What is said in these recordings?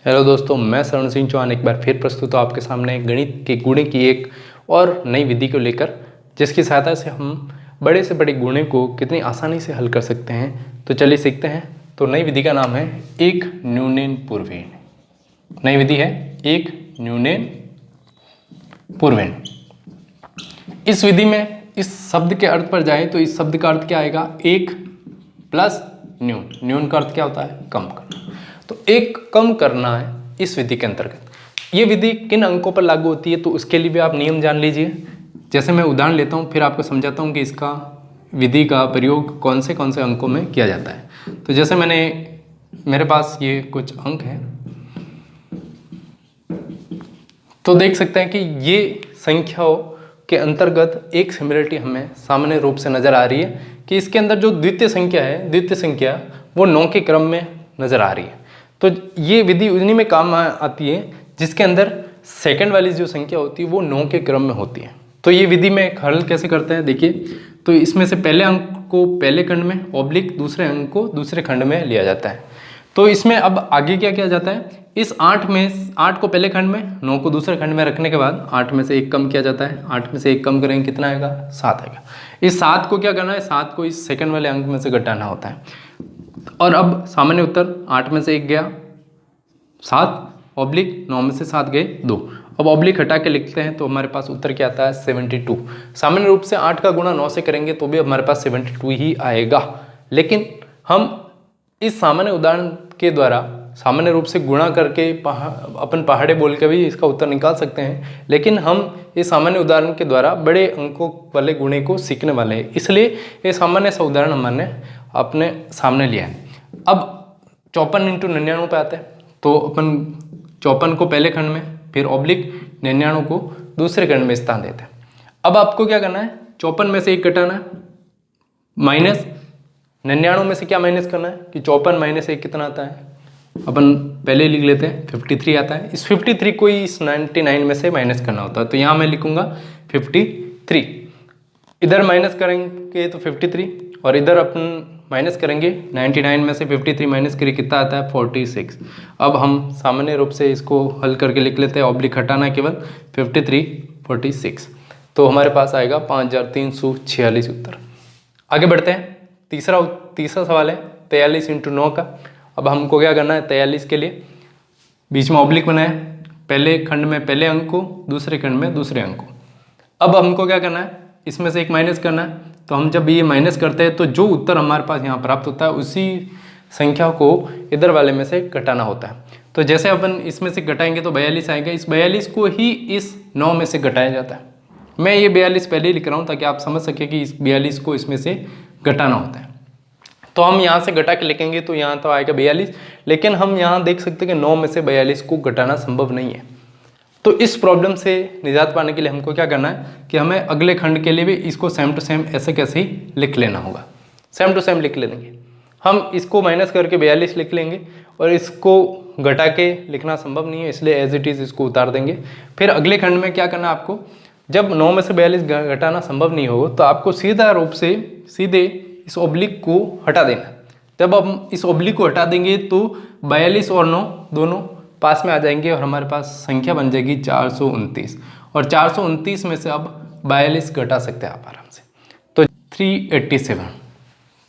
Hello दोस्तों, मैं शरण सिंह चौहान एक बार फिर प्रस्तुत हूँ आपके सामने गणित के गुणे की एक और नई विधि को लेकर, जिसकी सहायता से हम बड़े से बड़े गुणे को कितनी आसानी से हल कर सकते हैं। तो चलिए सीखते हैं। तो नई विधि का नाम है एक न्यूनेन पूर्वेन। नई विधि है एक न्यूनेन पूर्वेन। इस विधि में इस शब्द के अर्थ पर जाएं तो इस शब्द का अर्थ क्या आएगा? एक प्लस न्यून। न्यून का अर्थ क्या होता है? कम करना। तो एक कम करना है इस विधि के अंतर्गत। ये विधि किन अंकों पर लागू होती है तो उसके लिए भी आप नियम जान लीजिए। जैसे मैं उदाहरण लेता हूँ, फिर आपको समझाता हूँ कि इसका विधि का प्रयोग कौन से अंकों में किया जाता है। तो जैसे मेरे पास ये कुछ अंक हैं, तो देख सकते हैं कि ये संख्याओं के अंतर्गत एक सिमिलरिटी हमें सामान्य रूप से नज़र आ रही है कि इसके अंदर जो द्वितीय संख्या वो 9 के क्रम में नज़र आ रही है। तो ये विधि उन्हीं में काम आती है जिसके अंदर सेकंड वाली जो संख्या होती है वो 9 के क्रम में होती है। तो ये विधि में हल कैसे करते हैं देखिए। तो इसमें से पहले अंक को पहले खंड में ऑब्लिक दूसरे अंक को दूसरे खंड में लिया जाता है। तो इसमें अब आगे क्या किया जाता है? इस 8 को पहले खंड में, 9 को दूसरे खंड में रखने के बाद 8 में से 1 कम किया जाता है। 8 में से 1 कम करेंगे कितना आएगा? 7 आएगा। इस 7 को क्या करना है? 7 को इस सेकंड वाले अंक में से घटाना होता है। और अब सामान्य उत्तर 8 में से 1 गया 7, ऑब्लिक 9 में से 7 गए 2। अब ऑब्लिक हटा के लिखते हैं तो हमारे पास उत्तर क्या आता है? 72। सामान्य रूप से 8 का गुणा 9 से करेंगे तो भी हमारे पास 72 ही आएगा। लेकिन हम इस सामान्य उदाहरण के द्वारा सामान्य रूप से गुणा करके अपन पहाड़े बोल के भी इसका उत्तर निकाल सकते हैं, लेकिन हम इस सामान्य उदाहरण के द्वारा बड़े अंकों वाले गुणे को सीखने वाले हैं, इसलिए ये सामान्य सा उदाहरण हमने अपने सामने लिया है। अब 54 × 99 पे आते हैं। तो अपन 54 को पहले खंड में, फिर ऑब्लिक 99 को दूसरे खंड में स्थान देते हैं। अब आपको क्या करना है? 54 में से 1 घटाना है, माइनस 99 में से क्या माइनस करना है कि 54 माइनस 1 कितना आता है? अपन पहले लिख लेते हैं, 53 आता है। इस 53 को ही इस 99 में से माइनस करना होता है। तो यहाँ मैं लिखूंगा 53। इधर माइनस करेंगे तो 53 और इधर अपन माइनस करेंगे। 99 में से 53 माइनस करिए कितना आता है? 46। अब हम सामान्य रूप से इसको हल करके लिख लेते हैं, ऑब्लिक हटाना केवल 53 46। तो हमारे पास आएगा 5346 उत्तर। आगे बढ़ते हैं। तीसरा सवाल है 43 × 9 का। अब हमको क्या करना है? 43 के लिए बीच में ऑब्लिक बनाए, पहले खंड में पहले अंक को, दूसरे खंड में दूसरे अंक को। अब हमको क्या करना है? इसमें से एक माइनस करना है। तो हम जब ये माइनस करते हैं तो जो उत्तर हमारे पास यहाँ प्राप्त होता है उसी संख्या को इधर वाले में से घटाना होता है। तो जैसे अपन इसमें से घटाएंगे तो 42 आएगा। इस 42 को ही इस 9 में से घटाया जाता है। मैं ये 42 पहले ही लिख रहा हूँ ताकि आप समझ सके कि इस 42 को इसमें से घटाना होता है। तो हम यहाँ से घटा के लिखेंगे तो यहाँ तो आएगा 42, लेकिन हम यहाँ देख सकते हैं कि 9 में से 42 को घटाना संभव नहीं है। तो इस प्रॉब्लम से निजात पाने के लिए हमको क्या करना है कि हमें अगले खंड के लिए भी इसको सेम टू सेम ऐसे कैसे ही लिख लेना होगा। सेम टू सेम लिख लेंगे। हम इसको माइनस करके 42 लिख लेंगे और इसको घटा के लिखना संभव नहीं है, इसलिए एज इट इज़ इसको उतार देंगे। फिर अगले खंड में क्या करना है आपको? जब 9 में से 42 घटाना संभव नहीं हो तो आपको सीधा रूप से सीधे इस ऑब्लिक को हटा देना। जब हम इस ऑब्लिक को हटा देंगे तो 42 और 9 दोनों पास में आ जाएंगे और हमारे पास संख्या बन जाएगी 429। और 429 में से अब 42 घटा सकते हैं आप आराम से, तो 387।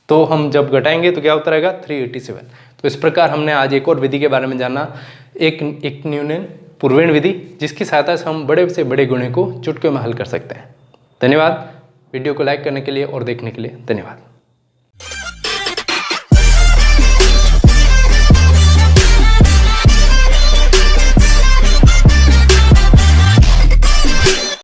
तो हम जब घटाएंगे तो क्या उत्तर आएगा? 387। तो इस प्रकार हमने आज एक और विधि के बारे में जाना, एक न्यूनेन पूर्वेन विधि, जिसकी सहायता से हम बड़े से बड़े गुणे को चुटकियों में हल कर सकते हैं। धन्यवाद। वीडियो को लाइक करने के लिए और देखने के लिए धन्यवाद।